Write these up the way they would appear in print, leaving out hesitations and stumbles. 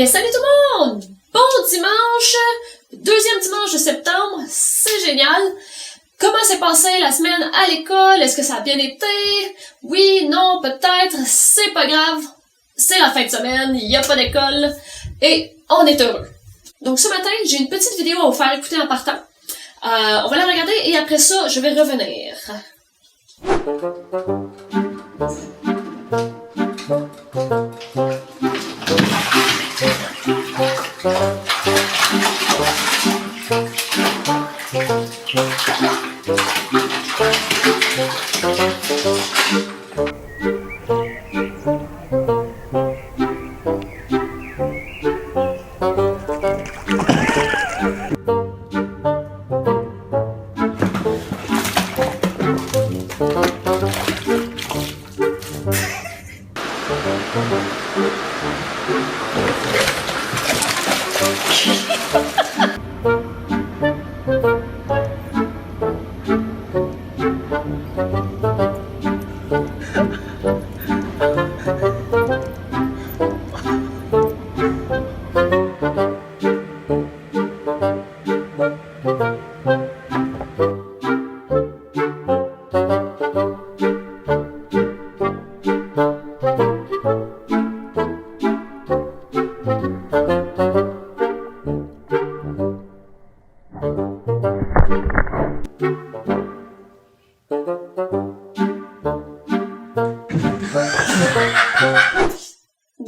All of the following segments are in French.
Bien, salut tout le monde! Bon dimanche! Deuxième dimanche de septembre, c'est génial! Comment s'est passée la semaine à l'école? Est-ce que ça a bien été? Oui, non, peut-être, c'est pas grave. C'est la fin de semaine, il n'y a pas d'école, et on est heureux. Donc ce matin, j'ai une petite vidéo à vous faire écouter en partant. On va la regarder et après ça, je vais revenir.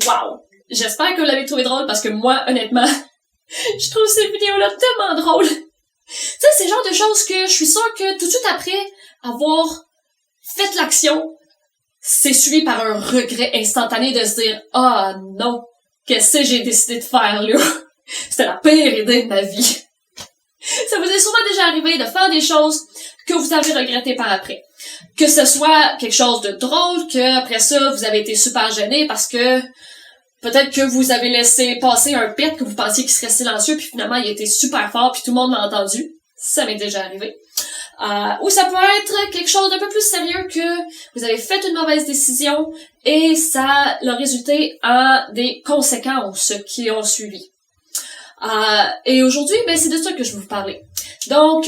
Wow! J'espère que vous l'avez trouvé drôle parce que moi, honnêtement, je trouve cette vidéo-là tellement drôle. Tu sais, c'est le genre de choses que je suis sûre que tout de suite après avoir fait l'action, c'est suivi par un regret instantané de se dire « Ah non, qu'est-ce que j'ai décidé de faire là? C'était la pire idée de ma vie. » Ça vous est sûrement déjà arrivé de faire des choses que vous avez regrettées par après. Que ce soit quelque chose de drôle, que après ça, vous avez été super gêné parce que peut-être que vous avez laissé passer un pet que vous pensiez qu'il serait silencieux, puis finalement il était super fort, puis tout le monde l'a entendu. Ça m'est déjà arrivé. Ou ça peut être quelque chose d'un peu plus sérieux que vous avez fait une mauvaise décision et ça a résulté en des conséquences qui ont suivi. Et aujourd'hui, ben c'est de ça que je vais vous parler. Donc,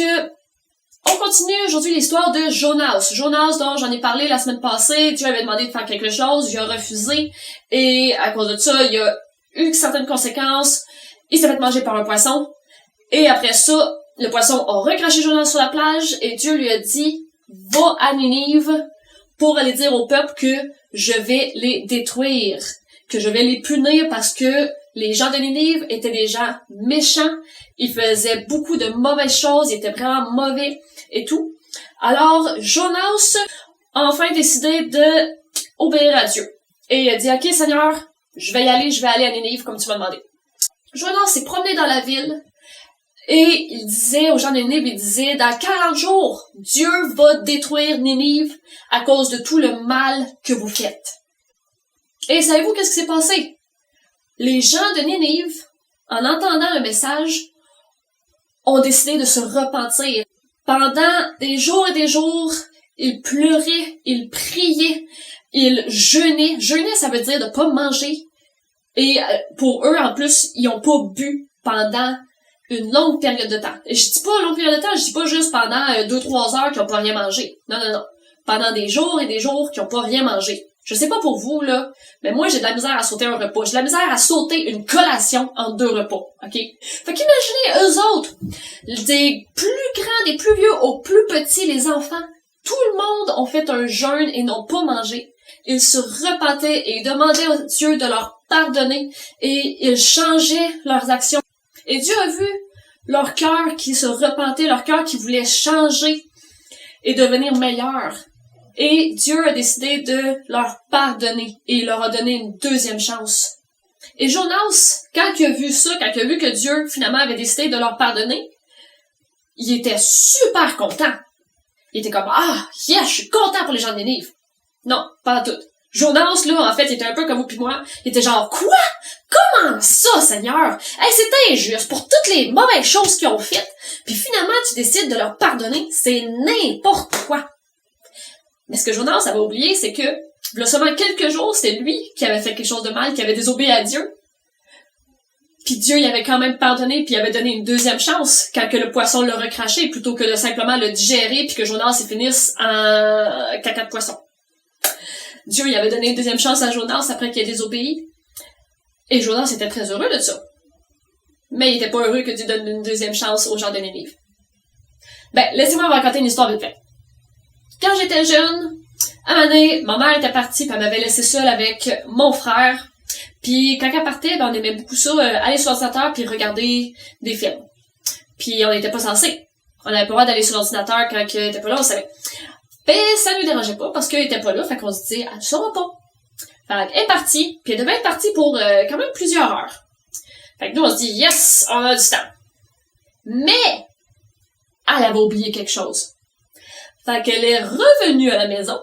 on continue aujourd'hui l'histoire de Jonas. Jonas, dont j'en ai parlé la semaine passée, Dieu avait demandé de faire quelque chose, il a refusé, et à cause de ça, il a eu certaines conséquences, il s'est fait manger par un poisson, et après ça, le poisson a recraché Jonas sur la plage, et Dieu lui a dit, va à Ninive pour aller dire au peuple que je vais les détruire, que je vais les punir parce que les gens de Ninive étaient des gens méchants, ils faisaient beaucoup de mauvaises choses, ils étaient vraiment mauvais et tout. Alors, Jonas a enfin décidé de obéir à Dieu. Et il a dit, OK Seigneur, je vais aller à Ninive comme tu m'as demandé. Jonas s'est promené dans la ville et il disait aux gens de Ninive, il disait, dans 40 jours, Dieu va détruire Ninive à cause de tout le mal que vous faites. Et savez-vous qu'est-ce qui s'est passé? Les gens de Ninive, en entendant le message, ont décidé de se repentir. Pendant des jours et des jours, ils pleuraient, ils priaient, ils jeûnaient. Jeûner, ça veut dire de pas manger. Et pour eux, en plus, ils ont pas bu pendant une longue période de temps. Et je dis pas longue période de temps, je dis pas juste pendant 2-3 heures qu'ils ont pas rien mangé. Non, non, non. Pendant des jours et des jours qu'ils ont pas rien mangé. Je sais pas pour vous, là, mais moi, j'ai de la misère à sauter un repas. J'ai de la misère à sauter une collation en 2 repas, OK? Fait qu'imaginez eux autres, des plus grands, des plus vieux aux plus petits, les enfants, tout le monde ont fait un jeûne et n'ont pas mangé. Ils se repentaient et demandaient à Dieu de leur pardonner et ils changeaient leurs actions. Et Dieu a vu leur cœur qui se repentait, leur cœur qui voulait changer et devenir meilleur. Et Dieu a décidé de leur pardonner et il leur a donné une deuxième chance. Et Jonas, quand il a vu ça, quand il a vu que Dieu finalement avait décidé de leur pardonner, il était super content. Il était comme, ah, yes, je suis content pour les gens de Ninive. Non, pas tout. Jonas, là, en fait, il était un peu comme vous pis moi. Il était genre, quoi? Comment ça, Seigneur? Hey, c'est injuste pour toutes les mauvaises choses qu'ils ont faites. Puis finalement, tu décides de leur pardonner. C'est n'importe quoi. Mais ce que Jonas avait oublié, c'est que, il y a seulement quelques jours, c'était lui qui avait fait quelque chose de mal, qui avait désobéi à Dieu. Puis Dieu, il avait quand même pardonné, puis il avait donné une deuxième chance quand que le poisson l'a recraché, plutôt que de simplement le digérer, puis que Jonas il finisse en caca de poisson. Dieu, il avait donné une deuxième chance à Jonas après qu'il ait désobéi. Et Jonas était très heureux de ça. Mais il était pas heureux que Dieu donne une deuxième chance aux gens de Nénive. Ben, laissez-moi vous raconter une histoire vite fait. Quand j'étais jeune, à un moment donné, ma mère était partie, puis elle m'avait laissé seule avec mon frère. Puis quand elle partait, ben on aimait beaucoup ça, aller sur l'ordinateur puis regarder des films. Puis on n'était pas censés. On avait pas le droit d'aller sur l'ordinateur quand elle était pas là, on savait. Ben ça nous dérangeait pas parce qu'elle était pas là, fait qu'on se disait elle ne saura pas. Fait qu'elle est partie, puis elle devait être partie pour quand même plusieurs heures. Fait que nous on se dit yes, on a du temps. Mais elle avait oublié quelque chose. Fait qu'elle est revenue à la maison,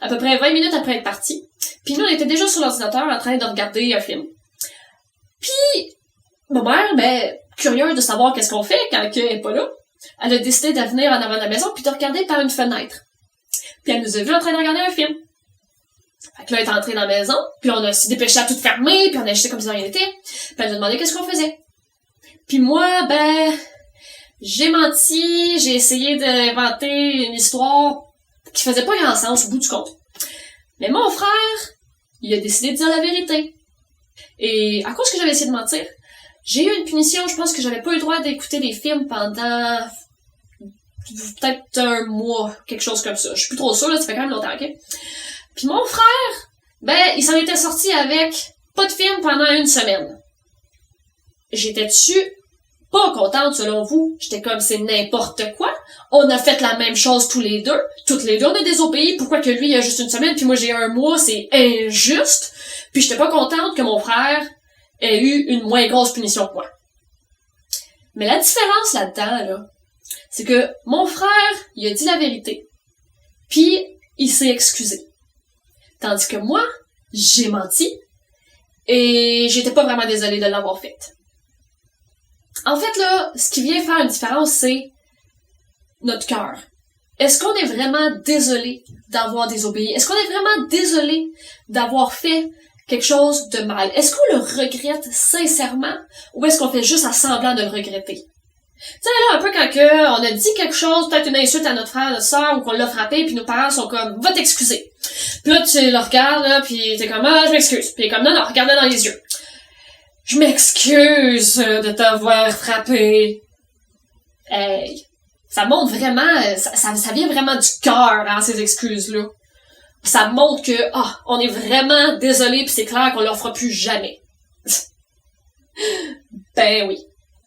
à peu près 20 minutes après être partie. Puis nous, on était déjà sur l'ordinateur en train de regarder un film. Puis, ma mère, ben, curieuse de savoir qu'est-ce qu'on fait quand elle est pas là, elle a décidé de venir en avant de la maison puis de regarder par une fenêtre. Puis elle nous a vus en train de regarder un film. Fait que là, elle est entrée dans la maison, puis on a s'est dépêché à tout fermer, puis on a acheté comme si rien n'était. Puis elle nous a demandé qu'est-ce qu'on faisait. Puis moi, ben, j'ai menti, j'ai essayé d'inventer une histoire qui faisait pas grand sens au bout du compte. Mais mon frère, il a décidé de dire la vérité. Et à cause que j'avais essayé de mentir, j'ai eu une punition, je pense que j'avais pas eu le droit d'écouter des films pendant peut-être un mois, quelque chose comme ça. Je suis plus trop sûre, là, ça fait quand même longtemps, ok? Puis mon frère, ben, il s'en était sorti avec pas de film pendant une semaine. J'étais-tu pas contente selon vous? J'étais comme c'est n'importe quoi. On a fait la même chose tous les deux. Toutes les deux, on a désobéi. Pourquoi que lui, il a juste une semaine, puis moi j'ai un mois, c'est injuste. Puis j'étais pas contente que mon frère ait eu une moins grosse punition que moi. Mais la différence là-dedans, là, c'est que mon frère, il a dit la vérité. Puis il s'est excusé. Tandis que moi, j'ai menti. Et j'étais pas vraiment désolée de l'avoir fait. En fait, là, ce qui vient faire une différence, c'est notre cœur. Est-ce qu'on est vraiment désolé d'avoir désobéi? Est-ce qu'on est vraiment désolé d'avoir fait quelque chose de mal? Est-ce qu'on le regrette sincèrement ou est-ce qu'on fait juste à semblant de le regretter? Tu sais, là, un peu quand on a dit quelque chose, peut-être une insulte à notre frère, notre soeur, ou qu'on l'a frappé, puis nos parents sont comme, va t'excuser. Puis là, tu le regardes, là, puis t'es comme, ah, je m'excuse. Puis comme, non, regarde-le dans les yeux. Je m'excuse de t'avoir frappé. Hey. Ça montre vraiment, ça vient vraiment du cœur, hein, ces excuses-là. Ça montre que, on est vraiment désolé pis c'est clair qu'on leur fera plus jamais. Ben oui.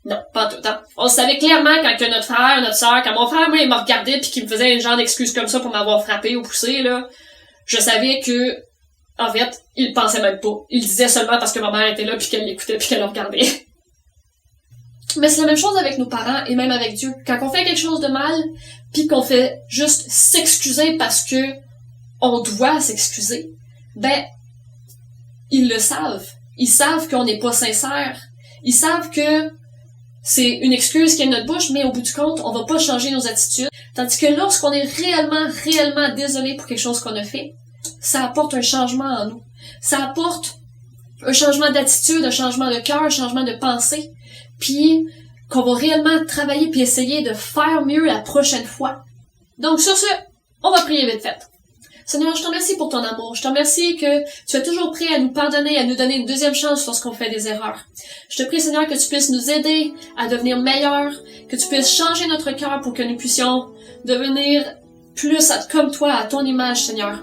Non, pas tout le temps. On savait clairement quand que notre frère, notre sœur, quand mon frère, moi, il m'a regardé pis qu'il me faisait un genre d'excuses comme ça pour m'avoir frappé ou poussé, là, je savais que, en fait, il pensait même pas. Il disait seulement parce que ma mère était là pis qu'elle l'écoutait pis qu'elle le regardait. Mais c'est la même chose avec nos parents et même avec Dieu. Quand on fait quelque chose de mal, puis qu'on fait juste s'excuser parce que on doit s'excuser, ben, ils le savent. Ils savent qu'on n'est pas sincère. Ils savent que c'est une excuse qui est de notre bouche, mais au bout du compte, on va pas changer nos attitudes. Tandis que lorsqu'on est réellement désolé pour quelque chose qu'on a fait, ça apporte un changement en nous. Ça apporte un changement d'attitude, un changement de cœur, un changement de pensée. Puis qu'on va réellement travailler puis essayer de faire mieux la prochaine fois. Donc sur ce, on va prier vite fait. Seigneur, je te remercie pour ton amour. Je te remercie que tu es toujours prêt à nous pardonner, à nous donner une deuxième chance lorsqu'on fait des erreurs. Je te prie, Seigneur, que tu puisses nous aider à devenir meilleurs, que tu puisses changer notre cœur pour que nous puissions devenir plus comme toi, à ton image, Seigneur.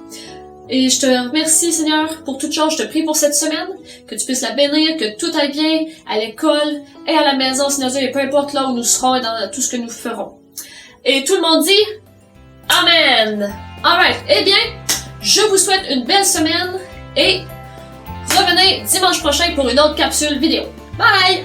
Et je te remercie, Seigneur, pour toute chose. Je te prie pour cette semaine, que tu puisses la bénir, que tout aille bien à l'école et à la maison, Seigneur Dieu, et peu importe là où nous serons et dans tout ce que nous ferons. Et tout le monde dit Amen! Alright, eh bien, je vous souhaite une belle semaine et revenez dimanche prochain pour une autre capsule vidéo. Bye!